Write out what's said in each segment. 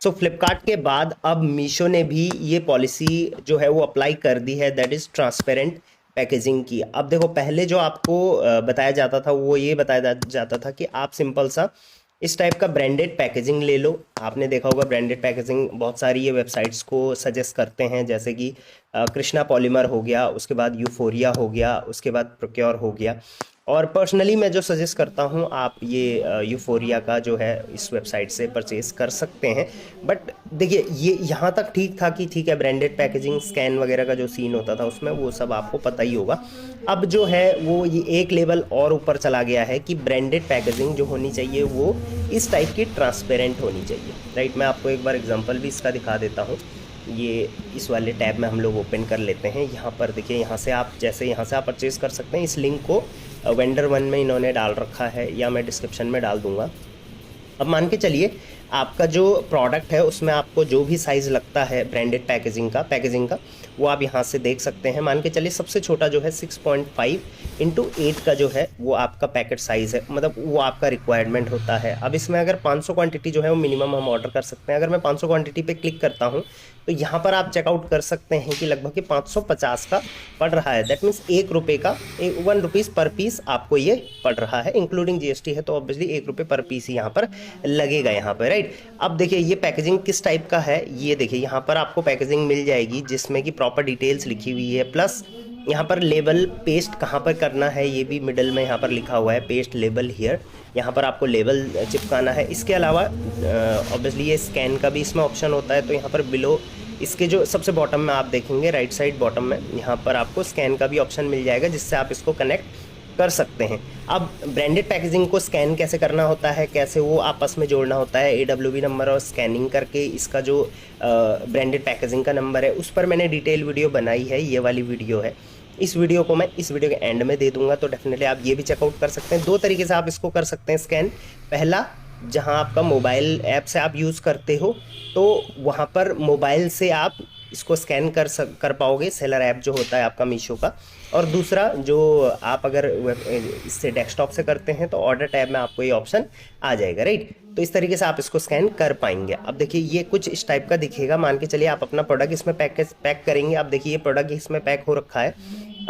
सो फ्लिपकार्ट के बाद अब मीशो ने भी ये पॉलिसी जो है वो अप्लाई कर दी है, दैट इज़ ट्रांसपेरेंट पैकेजिंग की। अब देखो पहले जो आपको बताया जाता था वो ये बताया जाता था कि आप सिंपल सा इस टाइप का ब्रांडेड पैकेजिंग ले लो। आपने देखा होगा ब्रांडेड पैकेजिंग बहुत सारी ये वेबसाइट्स को सजेस्ट करते हैं, जैसे कि कृष्णा पॉलीमर हो गया, उसके बाद यूफोरिया हो गया, उसके बाद प्रोक्योर हो गया। और पर्सनली मैं जो सजेस्ट करता हूँ आप ये यूफोरिया का जो है इस वेबसाइट से परचेज कर सकते हैं। बट देखिए ये यहाँ तक ठीक था कि ठीक है ब्रांडेड पैकेजिंग स्कैन वगैरह का जो सीन होता था उसमें वो सब आपको पता ही होगा। अब जो है वो ये एक लेवल और ऊपर चला गया है कि ब्रांडेड पैकेजिंग जो होनी चाहिए वो इस टाइप की ट्रांसपेरेंट होनी चाहिए, राइट। मैं आपको एक बार एग्जांपल भी इसका दिखा देता हूँ। ये इस वाले टैब में हम लोग ओपन कर लेते हैं। यहाँ पर देखिए, यहाँ से आप परचेज़ कर सकते हैं। इस लिंक को वेंडर वन में इन्होंने डाल रखा है या मैं डिस्क्रिप्शन में डाल दूँगा। अब मान के चलिए आपका जो प्रोडक्ट है उसमें आपको जो भी साइज़ लगता है ब्रांडेड पैकेजिंग का वो आप यहाँ से देख सकते हैं। मान के चलिए सबसे छोटा जो है 6.5 इंटू 8 का जो है वो आपका पैकेट साइज़ है, मतलब वो आपका रिक्वायरमेंट होता है। अब इसमें अगर 500 क्वांटिटी जो है वो मिनिमम हम ऑर्डर कर सकते हैं। अगर मैं 500 क्वांटिटी पे क्लिक करता हूँ तो यहाँ पर आप चेकआउट कर सकते हैं कि लगभग 550 का पड़ रहा है। दैट मीन्स ₹1 का 1 रुपीज़ पर पीस आपको ये पड़ रहा है, इंक्लूडिंग जीएसटी है, तो ऑब्वियसली ₹1 पर पीस ही यहाँ पर लगेगा यहाँ पर, राइट। अब देखिए ये पैकेजिंग किस टाइप का है, ये देखिए यहाँ पर आपको पैकेजिंग मिल जाएगी जिसमें कि प्रॉपर डिटेल्स लिखी हुई है, प्लस यहाँ पर लेबल पेस्ट कहाँ पर करना है ये भी मिडल में यहाँ पर लिखा हुआ है, पेस्ट लेबल हियर। यहाँ पर आपको लेबल चिपकाना है। इसके अलावा ऑब्वियसली ये स्कैन का भी इसमें ऑप्शन होता है, तो यहाँ पर बिलो इसके जो सबसे बॉटम में आप देखेंगे राइट साइड बॉटम में यहाँ पर आपको स्कैन का भी ऑप्शन मिल जाएगा जिससे आप इसको कनेक्ट कर सकते हैं। अब ब्रांडेड पैकेजिंग को स्कैन कैसे करना होता है, कैसे वो आपस में जोड़ना होता है, AWB नंबर और स्कैनिंग करके इसका जो ब्रांडेड पैकेजिंग का नंबर है उस पर मैंने डिटेल वीडियो बनाई है, ये वाली वीडियो है। इस वीडियो को मैं इस वीडियो के एंड में दे दूंगा, तो डेफिनेटली आप ये भी चेकआउट कर सकते हैं। 2 तरीके से आप इसको कर सकते हैं स्कैन। पहला, जहां आपका मोबाइल ऐप से आप यूज़ करते हो तो वहां पर मोबाइल से आप इसको स्कैन कर पाओगे, सेलर ऐप जो होता है आपका मीशो का। और दूसरा, जो आप अगर इससे डेस्कटॉप से करते हैं तो ऑर्डर टैब में आपको ये ऑप्शन आ जाएगा, राइट। तो इस तरीके से आप इसको स्कैन कर पाएंगे। अब देखिए ये कुछ इस टाइप का दिखेगा। मान के चलिए आप अपना प्रोडक्ट इसमें पैक करेंगे। अब देखिए ये प्रोडक्ट इसमें पैक हो रखा है।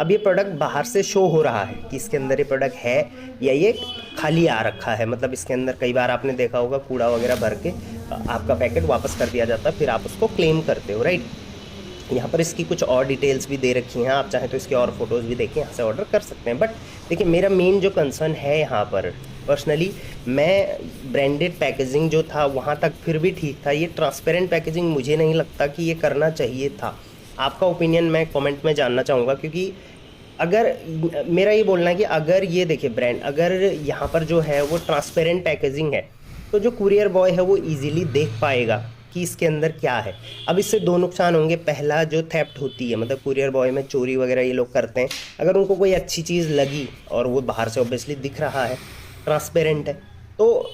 अब ये प्रोडक्ट बाहर से शो हो रहा है कि इसके अंदर ये प्रोडक्ट है या ये खाली आ रखा है, मतलब इसके अंदर कई बार आपने देखा होगा कूड़ा वगैरह भर के आपका पैकेट वापस कर दिया जाता है, फिर आप उसको क्लेम करते हो, राइट। यहाँ पर इसकी कुछ और डिटेल्स भी दे रखी हैं, आप चाहें तो इसके और फोटोज़ भी देखें, यहाँ से ऑर्डर कर सकते हैं। बट देखिए मेरा मेन जो कंसर्न है यहाँ पर, पर्सनली मैं ब्रांडेड पैकेजिंग जो था वहाँ तक फिर भी ठीक था। ये ट्रांसपेरेंट पैकेजिंग मुझे नहीं लगता कि ये करना चाहिए था। आपका ओपिनियन मैं कमेंट में जानना चाहूँगा, क्योंकि अगर मेरा ये बोलना है कि अगर ये देखिए ब्रांड अगर यहाँ पर जो है वो ट्रांसपेरेंट पैकेजिंग है तो जो कुरियर बॉय है वो इजीली देख पाएगा कि इसके अंदर क्या है। अब इससे 2 नुकसान होंगे। पहला, जो थेफ्ट होती है, मतलब कुरियर बॉय में चोरी वगैरह ये लोग करते हैं, अगर उनको कोई अच्छी चीज़ लगी और वो बाहर से ऑब्वियसली दिख रहा है, ट्रांसपेरेंट है, तो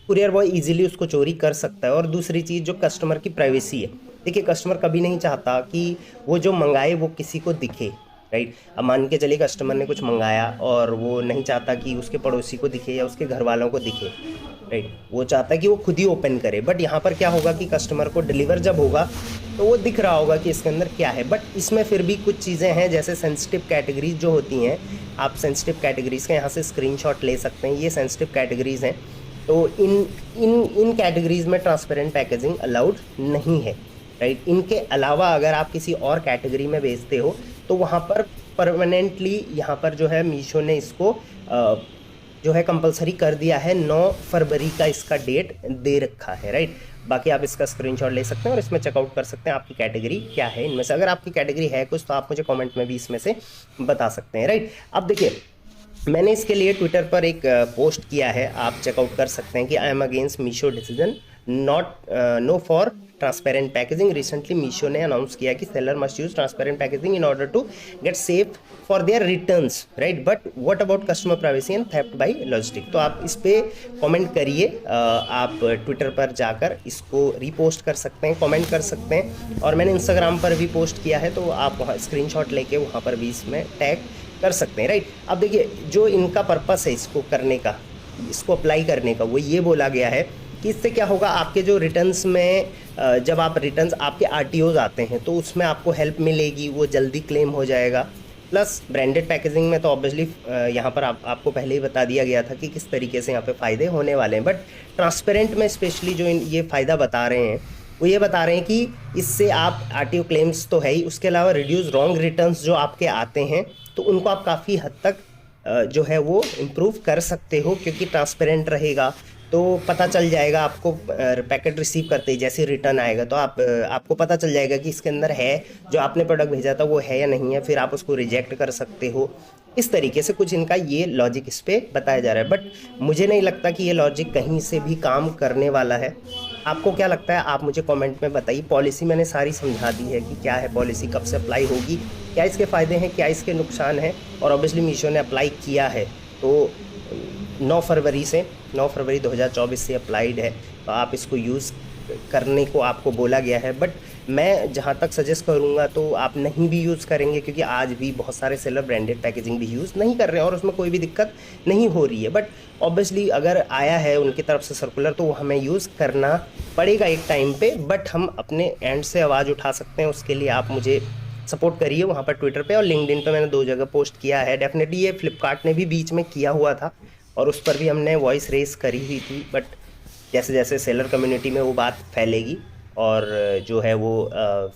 कुरियर बॉय इजीली उसको चोरी कर सकता है। और दूसरी चीज़, जो कस्टमर की प्राइवेसी है, देखिए कस्टमर कभी नहीं चाहता कि वो जो मंगाए वो किसी को दिखे, राइट। अब मान के चलिए कस्टमर ने कुछ मंगाया और वो नहीं चाहता कि उसके पड़ोसी को दिखे या उसके घर वालों को दिखे, राइट। वो चाहता है कि वो खुद ही ओपन करे। बट यहाँ पर क्या होगा कि कस्टमर को डिलीवर जब होगा तो वो दिख रहा होगा कि इसके अंदर क्या है। बट इसमें फिर भी कुछ चीज़ें हैं, जैसे सेंसिटिव कैटेगरीज जो होती हैं, आप सेंसिटिव कैटेगरीज़ का यहाँ से स्क्रीनशॉट ले सकते हैं। ये सेंसिटिव कैटेगरीज़ हैं, तो इन कैटेगरीज़ में ट्रांसपेरेंट पैकेजिंग अलाउड नहीं है, राइट। इनके अलावा अगर आप किसी और कैटेगरी में बेचते हो तो वहाँ पर परमानेंटली यहाँ पर जो है मीशो ने इसको जो है कंपलसरी कर दिया है। 9 फरवरी का इसका डेट दे रखा है, राइट। बाकी आप इसका स्क्रीनशॉट ले सकते हैं और इसमें चेकआउट कर सकते हैं आपकी कैटेगरी क्या है। इनमें से अगर आपकी कैटेगरी है कुछ तो आप मुझे कमेंट में भी इसमें से बता सकते हैं, राइट। अब देखिए मैंने इसके लिए ट्विटर पर एक पोस्ट किया है, आप चेकआउट कर सकते हैं कि I am against Meesho decision no for transparent packaging. Recently Meesho ने अनाउंस किया कि seller must use transparent packaging in order to get safe for their returns, right. But what about customer privacy and theft by logistic. तो आप इस पे comment करिए, आप Twitter पर जाकर इसको रीपोस्ट कर सकते हैं, कमेंट कर सकते हैं। और मैंने इंस्टाग्राम पर भी पोस्ट किया है, तो आप वहाँ स्क्रीनशॉट लेके वहाँ पर भी इसमें टैग कर सकते हैं, राइट। अब देखिए जो इनका पर्पस है इसको करने का, इसको अप्लाई करने का, वो ये बोला गया है कि इससे क्या होगा, आपके जो रिटर्न्स में जब आप रिटर्न्स आपके आरटीओज आते हैं तो उसमें आपको हेल्प मिलेगी, वो जल्दी क्लेम हो जाएगा। प्लस ब्रांडेड पैकेजिंग में तो ऑब्वियसली यहाँ पर आपको पहले ही बता दिया गया था कि किस तरीके से यहाँ पे फ़ायदे होने वाले हैं, बट ट्रांसपेरेंट में स्पेशली जो ये फ़ायदा बता रहे हैं वो ये बता रहे हैं कि इससे आप आरटीओ क्लेम्स तो है ही, उसके अलावा रिड्यूस रॉन्ग रिटर्न्स जो आपके आते हैं तो उनको आप काफ़ी हद तक जो है वो इम्प्रूव कर सकते हो, क्योंकि ट्रांसपेरेंट रहेगा तो पता चल जाएगा आपको। पैकेट रिसीव करते ही जैसे रिटर्न आएगा तो आपको पता चल जाएगा कि इसके अंदर है, जो आपने प्रोडक्ट भेजा था वो है या नहीं है, फिर आप उसको रिजेक्ट कर सकते हो। इस तरीके से कुछ इनका ये लॉजिक इस पर बताया जा रहा है, बट मुझे नहीं लगता कि ये लॉजिक कहीं से भी काम करने वाला है। आपको क्या लगता है, आप मुझे कमेंट में बताइए। पॉलिसी मैंने सारी समझा दी है कि क्या है पॉलिसी, कब से अप्लाई होगी, क्या इसके फ़ायदे हैं, क्या इसके नुकसान हैं, और ऑब्वियसली मीशो ने अप्लाई किया है तो 9 फरवरी 2024 से अप्लाइड है, तो आप इसको यूज़ करने को आपको बोला गया है। बट मैं जहाँ तक सजेस्ट करूँगा तो आप नहीं भी यूज़ करेंगे, क्योंकि आज भी बहुत सारे सेलर ब्रांडेड पैकेजिंग भी यूज़ नहीं कर रहे हैं और उसमें कोई भी दिक्कत नहीं हो रही है। बट ऑब्वियसली अगर आया है उनकी तरफ से सर्कुलर तो वो हमें यूज़ करना पड़ेगा एक टाइम पे, बट हम अपने एंड से आवाज़ उठा सकते हैं। उसके लिए आप मुझे सपोर्ट करिए वहाँ पर ट्विटर पे और लिंक्डइन पे मैंने 2 जगह पोस्ट किया है। डेफिनेटली ये फ्लिपकार्ट ने भी बीच में किया हुआ था और उस पर भी हमने वॉइस रेस करी हुई थी, बट जैसे जैसे सेलर कम्युनिटी में वो बात फैलेगी और जो है वो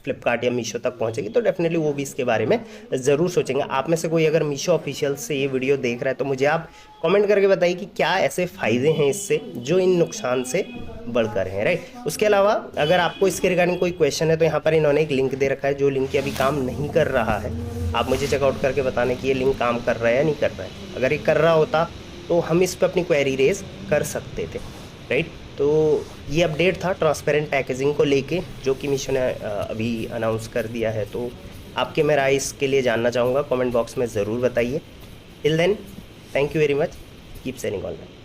फ्लिपकार्ट या मीशो तक पहुंचेगी तो डेफिनेटली वो भी इसके बारे में ज़रूर सोचेंगे। आप में से कोई अगर मीशो ऑफिशियल से ये वीडियो देख रहा है तो मुझे आप कमेंट करके बताइए कि क्या ऐसे फ़ायदे हैं इससे जो इन नुकसान से बढ़कर हैं, राइट। उसके अलावा अगर आपको इसके रिगार्डिंग कोई क्वेश्चन है तो यहाँ पर इन्होंने एक लिंक दे रखा है, जो लिंक अभी काम नहीं कर रहा है। आप मुझे चेकआउट करके बताने कि ये लिंक काम कर रहा है या नहीं कर रहा है। अगर ये कर रहा होता तो हम इस पर अपनी क्वेरी रेज कर सकते थे, राइट। तो ये अपडेट था ट्रांसपेरेंट पैकेजिंग को लेके, जो कि मीशो ने अभी अनाउंस कर दिया है। तो आपके मैं राय इसके लिए जानना चाहूँगा, कमेंट बॉक्स में ज़रूर बताइए। Till then, thank you very much, keep selling online.